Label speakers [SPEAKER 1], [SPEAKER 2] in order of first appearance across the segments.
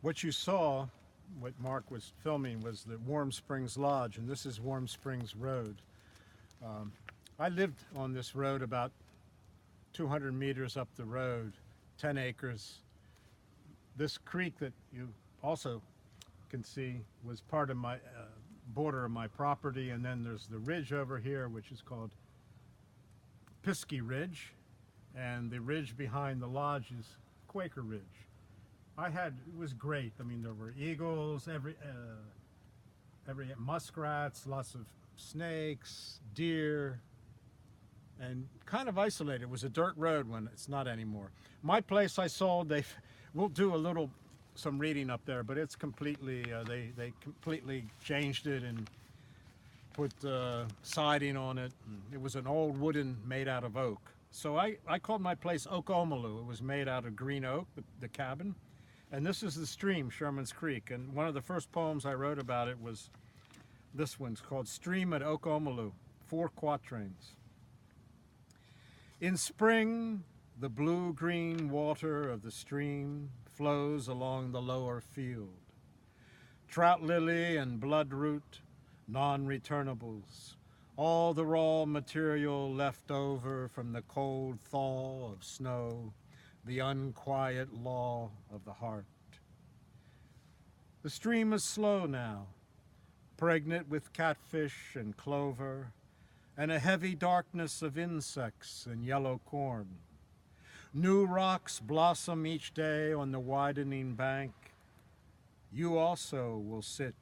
[SPEAKER 1] What you saw, what Mark was filming, was the Warm Springs Lodge, and this is Warm Springs Road. Um, I lived on this road about 200 meters up the road, 10 acres. This creek that you also can see was part of my border of my property, and then there's the ridge over here, which is called Piskey Ridge, and the ridge behind the lodge is Quaker Ridge. It was great. I mean, there were eagles, every muskrats, lots of snakes, deer, and kind of isolated. It was a dirt road when it's not anymore. My place I sold, we'll do some reading up there, but it's completely, they completely changed it and put siding on it. It was an old wooden made out of oak. So I called my place Oak-Omolú. It was made out of green oak, the cabin. And this is the stream, Sherman's Creek. And one of the first poems I wrote about it was this one's called Stream at Oak-Omolú, 4 quatrains. In spring, the blue-green water of the stream flows along the lower field. Trout lily and bloodroot, non-returnables, all the raw material left over from the cold thaw of snow, the unquiet law of the heart. The stream is slow now, pregnant with catfish and clover, and a heavy darkness of insects and yellow corn. New rocks blossom each day on the widening bank. You also will sit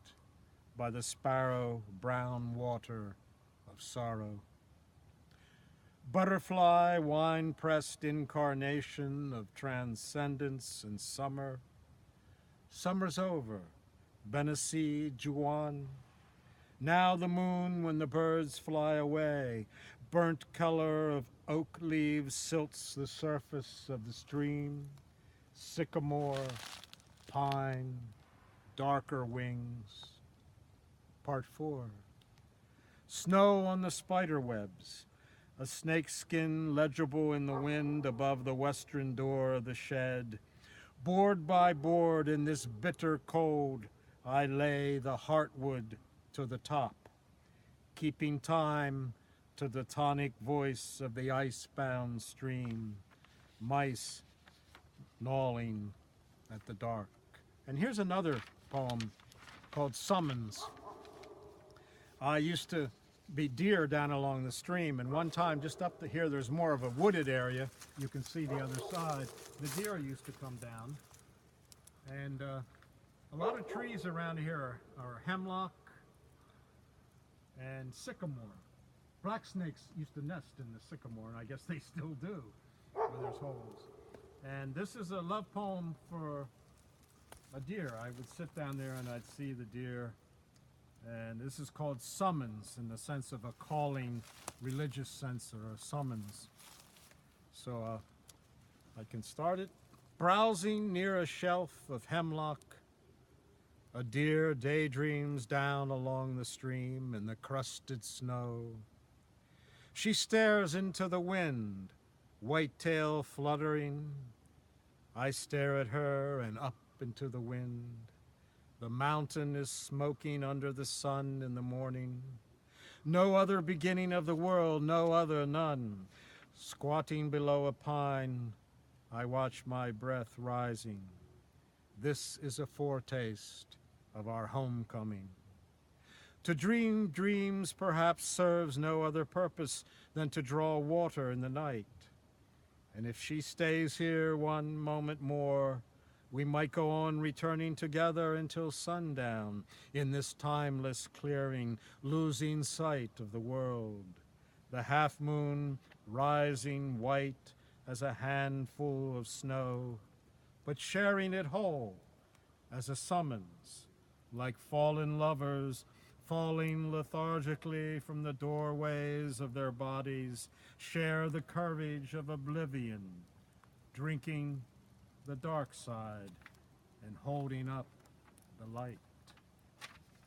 [SPEAKER 1] by the sparrow-brown water of sorrow. Butterfly, wine-pressed incarnation of transcendence and summer. Summer's over, Benasee Jewan. Now the moon when the birds fly away, burnt color of oak leaves silts the surface of the stream. Sycamore, pine, darker wings. Part 4. Snow on the spiderwebs, a snakeskin legible in the wind above the western door of the shed. Board by board in this bitter cold, I lay the heartwood to the top, keeping time to the tonic voice of the ice-bound stream, mice gnawing at the dark. And here's another poem called Summons. I used to be deer down along the stream, and one time just up to here there's more of a wooded area. You can see the other side. The deer used to come down, and a lot of trees around here are hemlock and sycamore. Black snakes used to nest in the sycamore, and I guess they still do where there's holes. And this is a love poem for a deer. I would sit down there and I'd see the deer. And this is called Summons, in the sense of a calling, religious sense, or a summons. So I can start it. Browsing near a shelf of hemlock, a deer daydreams down along the stream in the crusted snow. She stares into the wind, white tail fluttering. I stare at her and up into the wind. The mountain is smoking under the sun in the morning. No other beginning of the world, no other, none. Squatting below a pine, I watch my breath rising. This is a foretaste of our homecoming. To dream dreams perhaps serves no other purpose than to draw water in the night. And if she stays here one moment more, we might go on returning together until sundown in this timeless clearing, losing sight of the world. The half moon rising white as a handful of snow, but sharing it whole as a summons, like fallen lovers falling lethargically from the doorways of their bodies, share the courage of oblivion, drinking the dark side and holding up the light.